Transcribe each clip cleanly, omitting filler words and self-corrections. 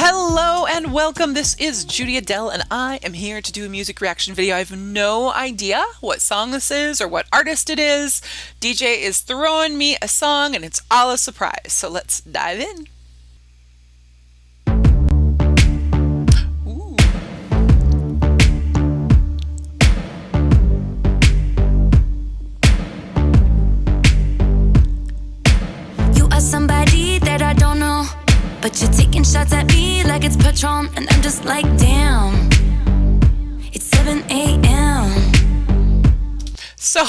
Hello and welcome. This is Judy Adele and I am here to do a music reaction video. I have no idea what song this is or what artist it is. DJ is throwing me a song and it's all a surprise. So let's dive in. Ooh. You are somebody that I don't know, but you're taking shots at me like it's Patron, and I'm just like, damn, it's 7 a.m. So,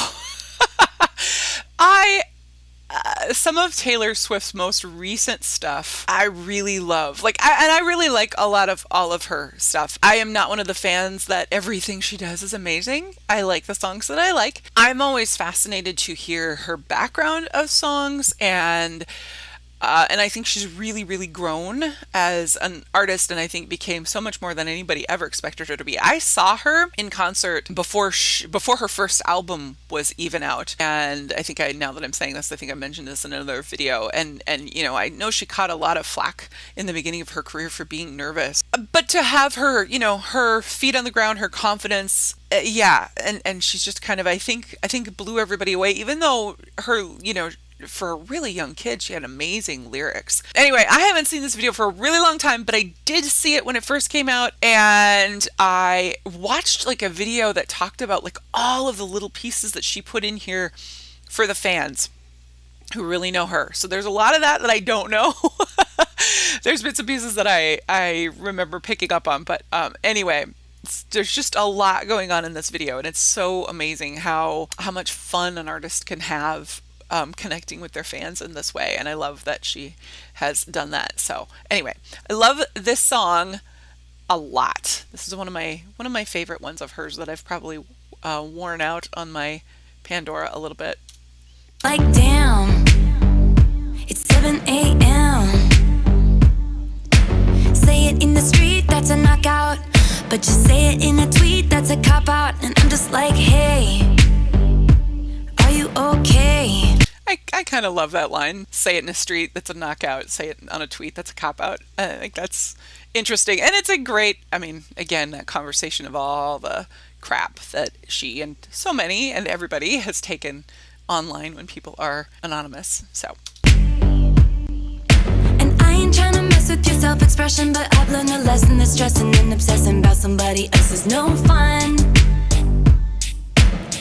some of Taylor Swift's most recent stuff, I really love. And I really like a lot of all of her stuff. I am not one of the fans that everything she does is amazing. I like the songs that I like. I'm always fascinated to hear her background of songs and I think she's really, really grown as an artist, and I think became so much more than anybody ever expected her to be. I saw her in concert before her first album was even out, and now that I'm saying this, I think I mentioned this in another video. And you know, I know she caught a lot of flack in the beginning of her career for being nervous, but to have her, you know, her feet on the ground, her confidence. And she's just kind of, I think blew everybody away, even though her, you know, for a really young kid, she had amazing lyrics. Anyway, I haven't seen this video for a really long time, but I did see it when it first came out, and I watched like a video that talked about like all of the little pieces that she put in here for the fans who really know her. So there's a lot of that I don't know. There's bits and pieces that I remember picking up on, but anyway, there's just a lot going on in this video, and it's so amazing how much fun an artist can have connecting with their fans in this way, and I love that she has done that. So anyway, I love this song a lot. This is one of my favorite ones of hers that I've probably worn out on my Pandora a little bit. Like, damn, it's 7 a.m. Say it in the street, that's a knockout, but you say it in a tweet, that's a cop-out, and I'm just like, hey, are you okay? I kind of love that line. Say it in the street, that's a knockout. Say it on a tweet, that's a cop-out. I think that's interesting. And it's a great, I mean, again, that conversation of all the crap that she and so many and everybody has taken online when people are anonymous. So. And I ain't trying to mess with your self-expression, but I've learned a lesson that stressing and obsessing about somebody else is no fun.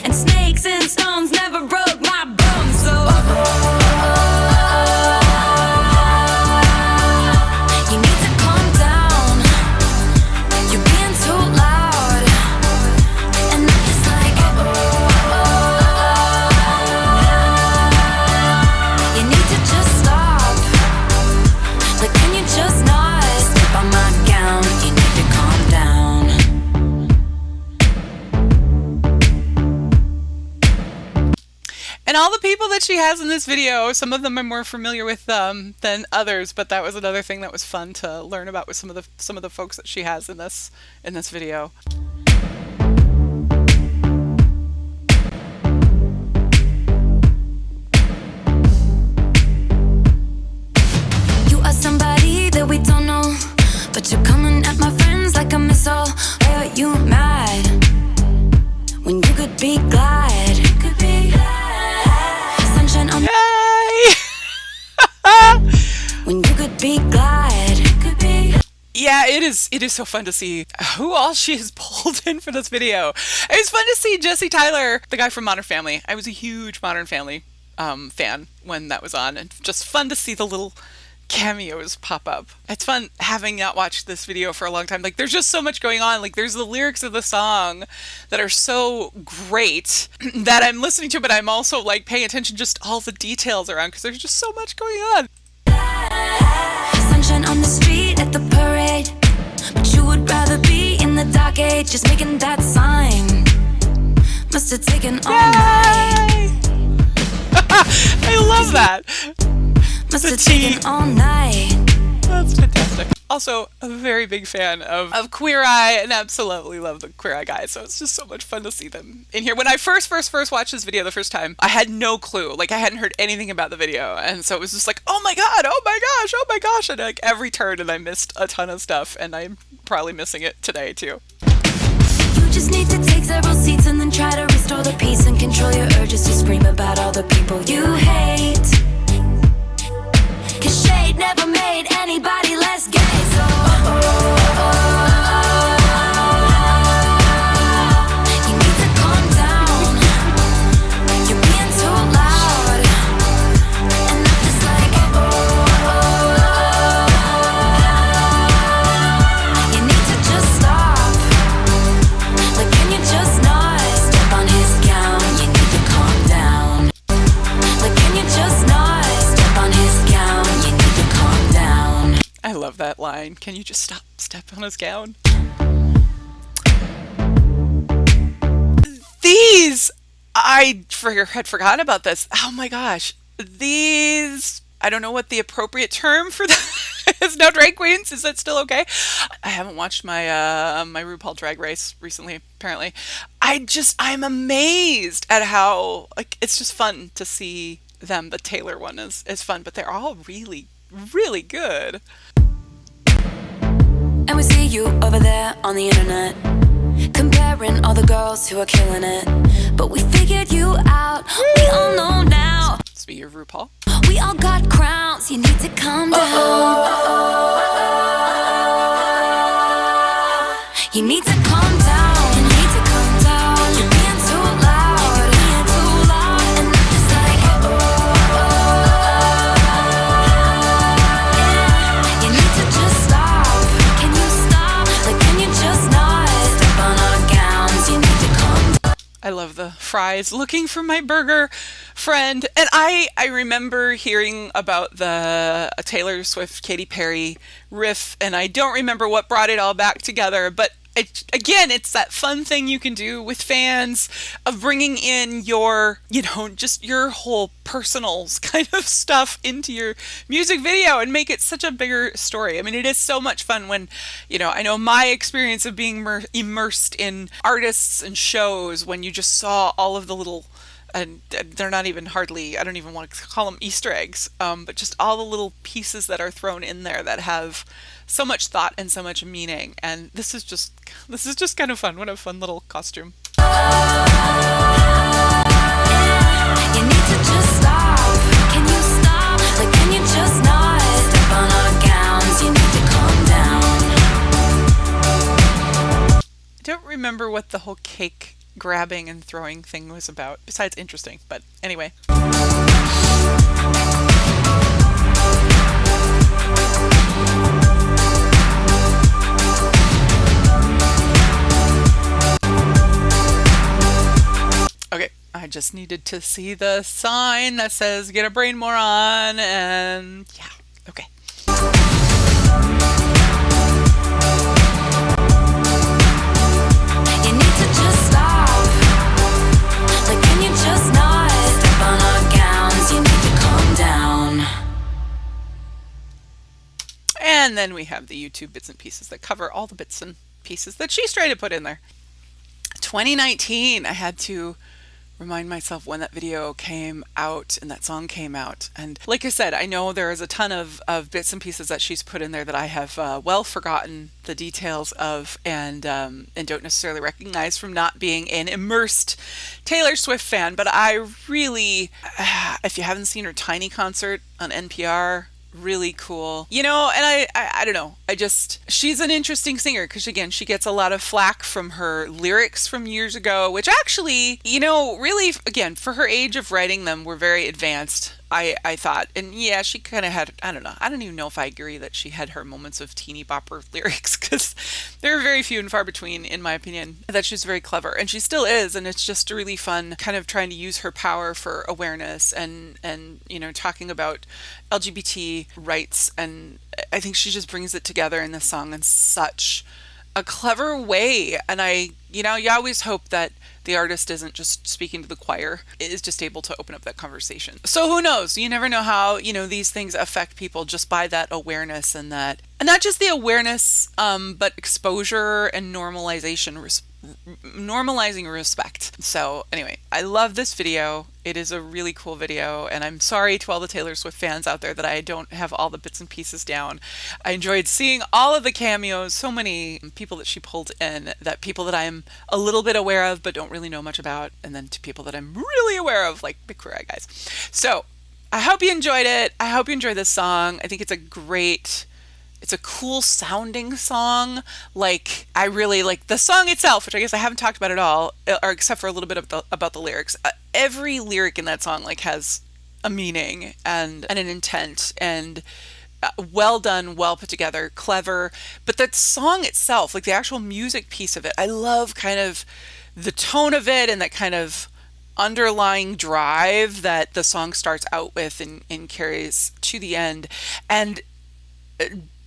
And snakes and stones never broke my bones, so you need to calm down. You're being too loud, and I'm just like, you need to just stop. Like, can you just not step on my gown? You need to calm down. And all the people that she has in this video, some of them I'm more familiar with than others, but that was another thing that was fun to learn about with some of the folks that she has in this video. You are somebody that we don't know, but you're coming at my friends like a missile. Why are you mad when you could be glad? You could be glad. Sunshine on. Yay! When you could be glad. You could be. Yeah, it is so fun to see who all she has pulled in for this video. It was fun to see Jesse Tyler, the guy from Modern Family. I was a huge Modern Family fan when that was on, and just fun to see the little cameos pop up. It's fun having not watched this video for a long time. Like, there's just so much going on. Like, there's the lyrics of the song that are so great that I'm listening to, but I'm also like paying attention just all the details around, because there's just so much going on. Sunshine on the street at the parade, but you would rather be in the dark age, just making that sign. Must have taken all night. I love that. Must have taken all night. That's fantastic. also a very big fan of Queer Eye and absolutely love the Queer Eye guys. So it's just so much fun to see them in here. When I first watched this video the first time, I had no clue. Like I hadn't heard anything about the video. And so it was just like, oh my God, oh my gosh, oh my gosh. And like every turn and I missed a ton of stuff. And I'm probably missing it today too. You just need to take several seats and then try to restore the peace and control your urges to scream about all the people you hate. Cause shade never made anybody less gay. So you need to calm down. You're being too loud. And I'm just like you need to just stop. Like can you just not step on his gown? You need to calm down. Like can you just not step on his gown? You need to calm down. I love that line. Can you just step on his gown? These, I had forgotten about this. Oh my gosh. These, I don't know what the appropriate term for that is now. Drag queens, is that still okay? I haven't watched my my RuPaul Drag Race recently, apparently. I'm amazed at how, like, it's just fun to see them. The Taylor one is fun, but they're all really, really good. And we see you over there on the internet, comparing all the girls who are killing it. But we figured you out, we all know now. Speaking of RuPaul. We all got crowns, you need to calm down. You need to calm down, you need to calm down. You're being too loud, you're being too loud. And I'm just like yeah. You need to just stop. Can you stop? Like can you just not step on our gowns? You need to calm down. I love the fries. Looking for my burger friend. And I remember hearing about the Taylor Swift Katy Perry riff, and I don't remember what brought it all back together, but again, it's that fun thing you can do with fans of bringing in your, just your whole personal kind of stuff into your music video and make it such a bigger story. I mean, it is so much fun when, I know my experience of being immersed in artists and shows when you just saw all of the little, and they're not even hardly, I don't even want to call them Easter eggs, but just all the little pieces that are thrown in there that have so much thought and so much meaning. And this is just kind of fun. What a fun little costume. You need to just stop. Can you stop? Like can you just not step on our gowns? You need to calm down. I don't remember what the whole cake grabbing and throwing thing was about, besides interesting, but anyway. Okay, I just needed to see the sign that says get a brain moron, and yeah, okay. You need to just stop. Like can you just not step on our gowns? You need to calm down. And then we have the YouTube bits and pieces that cover all the bits and pieces that she tried to put in there. 2019, I had to remind myself when that video came out and that song came out. And like I said, I know there is a ton of bits and pieces that she's put in there that I have well forgotten the details of and don't necessarily recognize from not being an immersed Taylor Swift fan. But I really, if you haven't seen her Tiny concert on NPR, really cool. And I don't know. She's an interesting singer because, again, she gets a lot of flack from her lyrics from years ago, which actually, really, again, for her age of writing them, were very advanced. I thought. And yeah, she kind of had, I don't know. I don't even know if I agree that she had her moments of teeny bopper lyrics because they're very few and far between, in my opinion, that she's very clever. And she still is. And it's just really fun kind of trying to use her power for awareness and talking about LGBT rights. And I think she just brings it together in this song in such a clever way. And you always hope that the artist isn't just speaking to the choir, is just able to open up that conversation. So who knows? You never know how, these things affect people just by that awareness, and not just the awareness, but exposure and normalizing respect. So anyway, I love this video. It is a really cool video, and I'm sorry to all the Taylor Swift fans out there that I don't have all the bits and pieces down. I enjoyed seeing all of the cameos, so many people that she pulled in, that people that I'm a little bit aware of but don't really know much about, and then to people that I'm really aware of, like Big Queer Eye guys. So I hope you enjoyed it. I hope you enjoyed this song. I think it's a cool sounding song. Like, I really like the song itself, which I guess I haven't talked about at all, or except for a little bit about the lyrics. Every lyric in that song like has a meaning and an intent, and well done, well put together, clever. But that song itself, like the actual music piece of it, I love kind of the tone of it and that kind of underlying drive that the song starts out with and carries to the end. And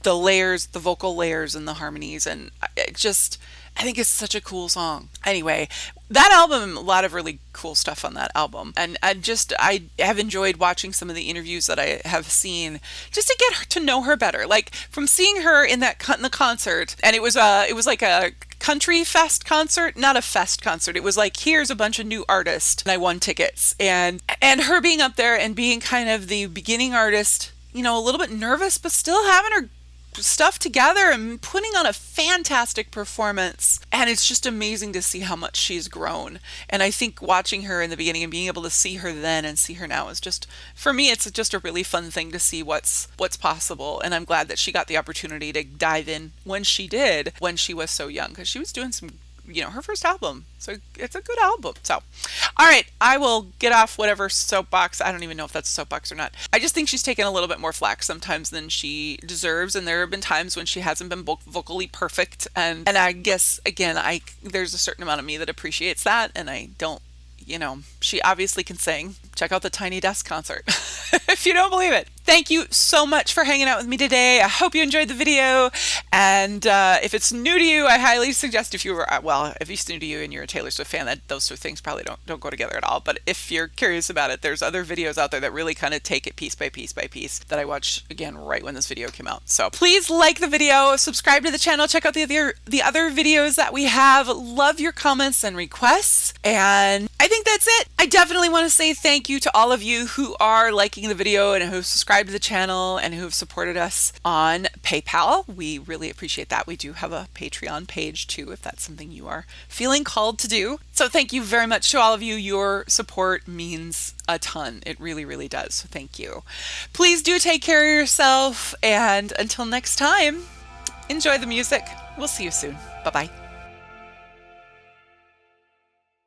the layers, the vocal layers and the harmonies, and I think it's such a cool song. Anyway, that album, a lot of really cool stuff on that album, and I have enjoyed watching some of the interviews that I have seen just to get to know her better. Like, from seeing her in the concert, and it was like a country fest concert, not a fest concert. It was like, here's a bunch of new artists, and I won tickets, and her being up there and being kind of the beginning artist, a little bit nervous, but still having her stuff together and putting on a fantastic performance. And it's just amazing to see how much she's grown. And I think watching her in the beginning and being able to see her then and see her now is just, for me, it's just a really fun thing to see what's possible. And I'm glad that she got the opportunity to dive in when she did, when she was so young, because she was doing some, her first album. So it's a good album. So, all right, I will get off whatever soapbox. I don't even know if that's a soapbox or not. I just think she's taken a little bit more flack sometimes than she deserves. And there have been times when she hasn't been vocally perfect. And I guess, again, there's a certain amount of me that appreciates that. And I don't, she obviously can sing. Check out the Tiny Desk concert if you don't believe it. Thank you so much for hanging out with me today. I hope you enjoyed the video. And if it's new to you, I highly suggest, if it's new to you and you're a Taylor Swift fan, that those two things probably don't go together at all. But if you're curious about it, there's other videos out there that really kind of take it piece by piece by piece that I watched, again, right when this video came out. So please like the video, subscribe to the channel, check out the other videos that we have. Love your comments and requests. And I think that's it. I definitely want to say thank you to all of you who are liking the video and who have subscribed to the channel and who have supported us on PayPal. We really appreciate that. We do have a Patreon page too, if that's something you are feeling called to do. So thank you very much to all of you. Your support means a ton. It really, really does. So thank you. Please do take care of yourself. And until next time, enjoy the music. We'll see you soon. Bye-bye.